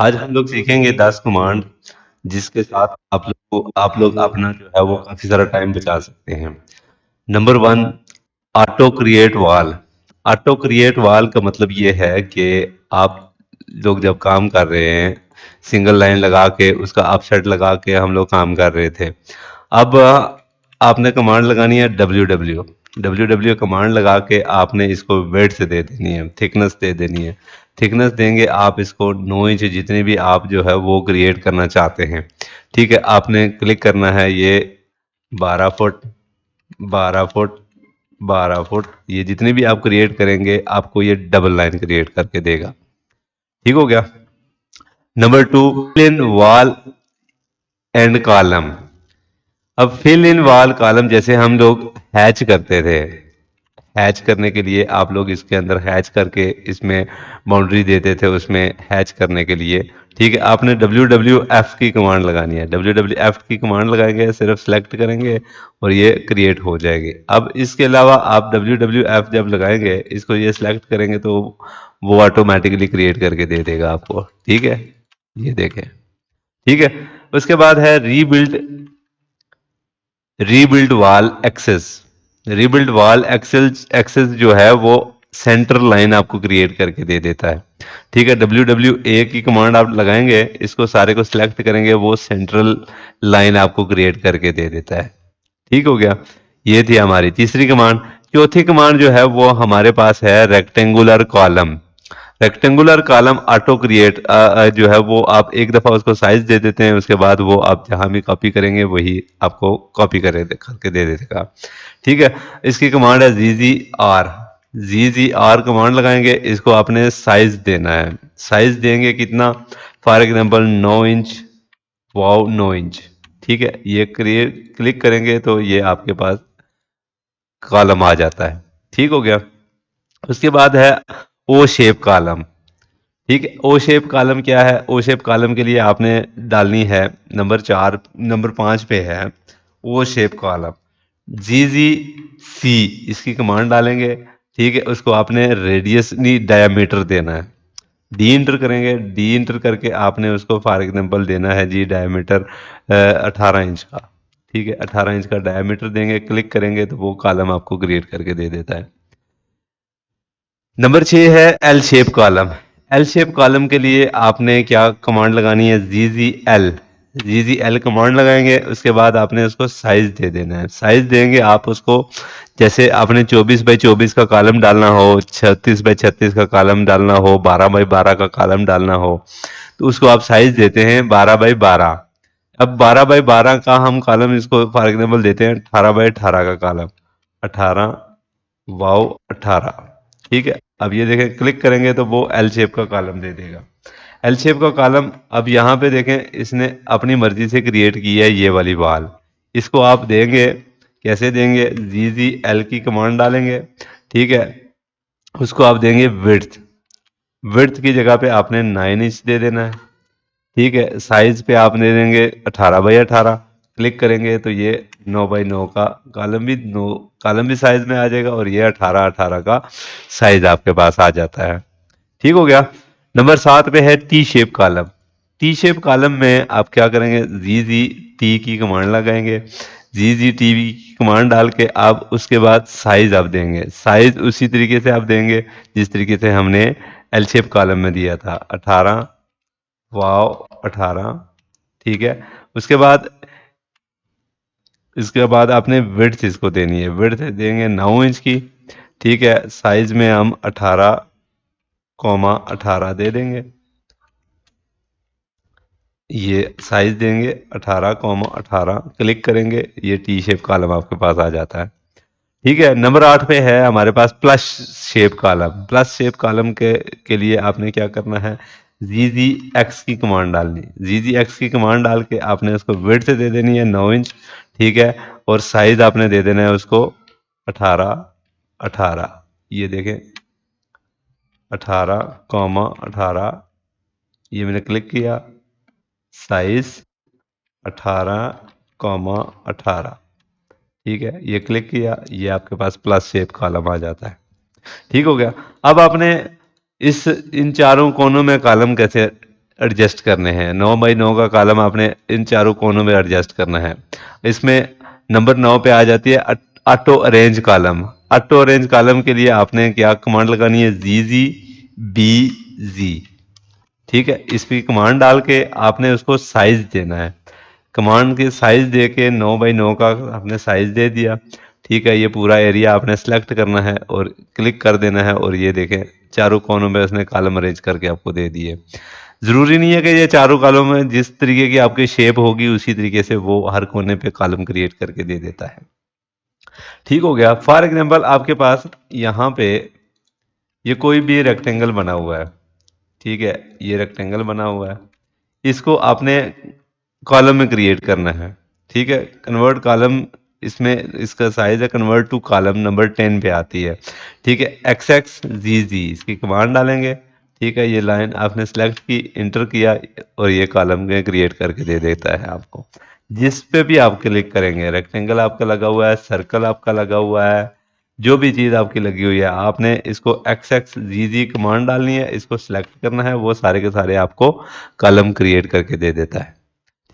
आज हम लोग सीखेंगे 10 कमांड जिसके साथ आप लोग अपना जो है वो काफी सारा टाइम बचा सकते हैं। Number 1, auto create wall. Auto create wall का मतलब ये है कि आप लोग जब काम कर रहे हैं, सिंगल लाइन लगा के उसका अपसेट लगा के हम लोग काम कर रहे थे। अब आपने कमांड लगानी है W W. W W command लगा के आपने इसको वेट दे देनी है, थिकनेस दे देनी है। थिकनेस देंगे आप इसको 9 इंच, जितनी भी आप जो है वो क्रिएट करना चाहते हैं। ठीक है, आपने क्लिक करना है ये 12 फुट, 12 फुट, 12 फुट, ये जितने भी आप क्रिएट करेंगे आपको ये डबल लाइन क्रिएट करके देगा। ठीक हो गया। Number 2, in wall and column. अब फिल इन वॉल कॉलम जैसे हम लोग हैच करते थे, हैच करने के लिए आप लोग इसके अंदर हैच करके इसमें बाउंड्री देते थे उसमें हैच करने के लिए। ठीक है, आपने डब्ल्यू डब्ल्यू एफ की कमांड लगानी है। डब्ल्यू डब्ल्यू एफ की कमांड लगाएंगे, सिर्फ सेलेक्ट करेंगे और ये क्रिएट हो जाएगी। अब इसके अलावा आप डब्ल्यू डब्ल्यू एफ जब लगाएंगे, इसको ये सिलेक्ट करेंगे तो वो ऑटोमेटिकली क्रिएट करके दे देगा आपको। ठीक है, ये देखें। ठीक है, उसके बाद है rebuild wall access. Rebuild wall access access जो है वो सेंटर लाइन आपको क्रिएट करके दे देता है। ठीक है, डब्ल्यू डब्ल्यू ए की कमांड आप लगाएंगे, इसको सारे को सिलेक्ट करेंगे, वो सेंट्रल लाइन आपको क्रिएट करके दे देता है। ठीक हो गया। ये थी हमारी तीसरी कमांड। चौथी कमांड जो है वो हमारे पास है rectangular column. Rectangular column auto create जो है वो आप एक दफा उसको साइज दे देते हैं, उसके बाद वो आप जहां भी कॉपी करेंगे वही आपको कॉपी करके दे देगा। ठीक है, इसकी कमांड है ZZR। ZZR कमांड लगाएंगे, इसको आपने साइज देना है। साइज देंगे कितना, for example 9 inch, wow 9 inch. ठीक है, ये क्रिएट क्लिक करेंगे तो ये आपके पास कॉलम आ जाता है। ठीक हो गया। उसके बाद है ओ शेप कॉलम। ठीक है, ओ शेप कॉलम क्या है? ओ शेप कॉलम के लिए आपने डालनी है नंबर 5 पे है ओ शेप कॉलम। GGC इसकी कमांड डालेंगे। ठीक है, उसको आपने रेडियस नहीं डायमीटर देना है। डी इंटर करेंगे, डी इंटर करके आपने उसको फॉर एग्जांपल देना है जी डायमीटर 18 इंच का। ठीक है, 18 इंच का डायमीटर देंगे, क्लिक करेंगे तो वो कॉलम आपको क्रिएट करके दे देता है। नंबर 6 है L shape column. L shape column के लिए आपने क्या कमांड लगानी है? जी जी एल कमांड लगाएंगे, उसके बाद आपने उसको साइज दे देना है। साइज देंगे आप उसको, जैसे आपने 24 बाई 24 का कॉलम डालना हो, 36 बाई 36 का कॉलम डालना हो, 12 बाई 12 का कॉलम डालना हो, तो उसको आप साइज देते हैं 12 बाई 12। अब 12 बाई 12 का हम कॉलम इसको फॉर एग्जाम्पल देते हैं 18 बाई 18 का कॉलम। 18, वाओ 18। ठीक है, अब ये देखें, क्लिक करेंगे तो वो एल शेप का कॉलम दे देगा। एल शेप का कॉलम, अब यहाँ पे देखें इसने अपनी मर्जी से क्रिएट की है ये वाली वाल। इसको आप देंगे, कैसे देंगे? ZZL की कमांड डालेंगे। ठीक है, उसको आप देंगे विड्थ। विड्थ की जगह पे आपने 9 इंच दे देना है। ठीक है, साइज पे आप दे देंगे 18 बाई 18। क्लिक करेंगे तो ये 9 बाई 9 का कॉलम भी साइज में आ जाएगा और ये 18 18 का साइज आपके पास आ जाता है। ठीक हो गया। नंबर 7 पे है T shape column. T shape column में आप क्या करेंगे? ZZT की कमांड लगाएंगे। ZZT की कमांड डाल के आप उसके बाद साइज आप देंगे। साइज उसी तरीके से आप देंगे जिस तरीके से हमने एल शेप कॉलम में दिया था, 18, वाओ 18। ठीक है, उसके बाद इसके बाद आपने विड्थ इसको देनी है। विड्थ देंगे 9 इंच की। ठीक है, साइज में हम 18,18 दे देंगे। ये साइज देंगे 18,18, क्लिक करेंगे, ये टी शेप कॉलम आपके पास आ जाता है। ठीक है, नंबर 8 पे है हमारे पास plus shape column. Plus shape column के लिए आपने क्या करना है? ZZX की कमांड डालनी। ZZX की कमांड डाल के आपने उसको विड्थ दे देनी है 9 इंच। ठीक है, और साइज आपने दे देना है उसको 18,18। ये देखें, 18,18, ये मैंने क्लिक किया, साइज 18,18। ठीक है, ये क्लिक किया, ये आपके पास प्लस शेप कॉलम आ जाता है। ठीक हो गया। अब आपने इस इन चारों कोनों में कॉलम कैसे एडजस्ट करने हैं। 9 बाई 9 का कॉलम आपने इन चारों कोनों में एडजस्ट करना है। इसमें नंबर 9 पे आ जाती है auto arrange column. Auto arrange column के लिए आपने क्या कमांड लगानी है, जी जी बी जी। ठीक है, इसकी कमांड डाल के आपने उसको साइज देना है। कमांड के साइज दे के 9 बाई 9 का आपने साइज दे दिया। ठीक है, ये पूरा एरिया आपने सेलेक्ट करना है और क्लिक कर देना है, और ये देखें चारों कोनों में उसने कॉलम अरेंज करके आपको दे दिए। जरूरी नहीं है कि ये चारों कॉलम में जिस तरीके की आपकी शेप होगी उसी तरीके से वो हर कोने पे कॉलम क्रिएट करके दे देता है। ठीक हो गया। फॉर एग्जाम्पल आपके पास यहाँ पे ये कोई भी रेक्टेंगल बना हुआ है। ठीक है, ये रेक्टेंगल बना हुआ है, इसको आपने कॉलम में क्रिएट करना है। ठीक है, कन्वर्ट कॉलम, इसमें इसका साइज है कन्वर्ट टू कॉलम, नंबर 10 पे आती है। ठीक है, एक्स एक्स जी जी इसकी कमांड डालेंगे। ठीक है, ये लाइन आपने सेलेक्ट की, इंटर किया, और ये कॉलम में क्रिएट करके दे देता है आपको। जिस पे भी आप क्लिक करेंगे, रेक्टेंगल आपका लगा हुआ है, सर्कल आपका लगा हुआ है, जो भी चीज़ आपकी लगी हुई है, आपने इसको एक्स एक्स जी जी कमांड डालनी है, इसको सिलेक्ट करना है, वो सारे के सारे आपको कॉलम क्रिएट करके दे देता है।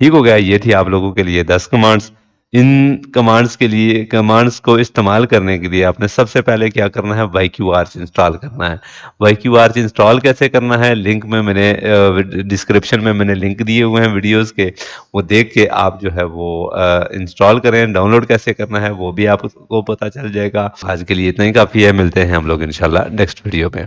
ठीक हो गया। ये थी आप लोगों के लिए 10 कमांड्स। इन कमांड्स को इस्तेमाल करने के लिए आपने सबसे पहले क्या करना है, वाई क्यू आर्च इंस्टॉल करना है। वाई क्यू आर्च इंस्टॉल कैसे करना है, लिंक में मैंने डिस्क्रिप्शन में मैंने लिंक दिए हुए हैं वीडियोस के, वो देख के आप जो है वो इंस्टॉल करें। डाउनलोड कैसे करना है वो भी आपको पता चल जाएगा। आज के लिए इतना ही काफ़ी है, मिलते हैं हम लोग इंशाल्लाह नेक्स्ट वीडियो में।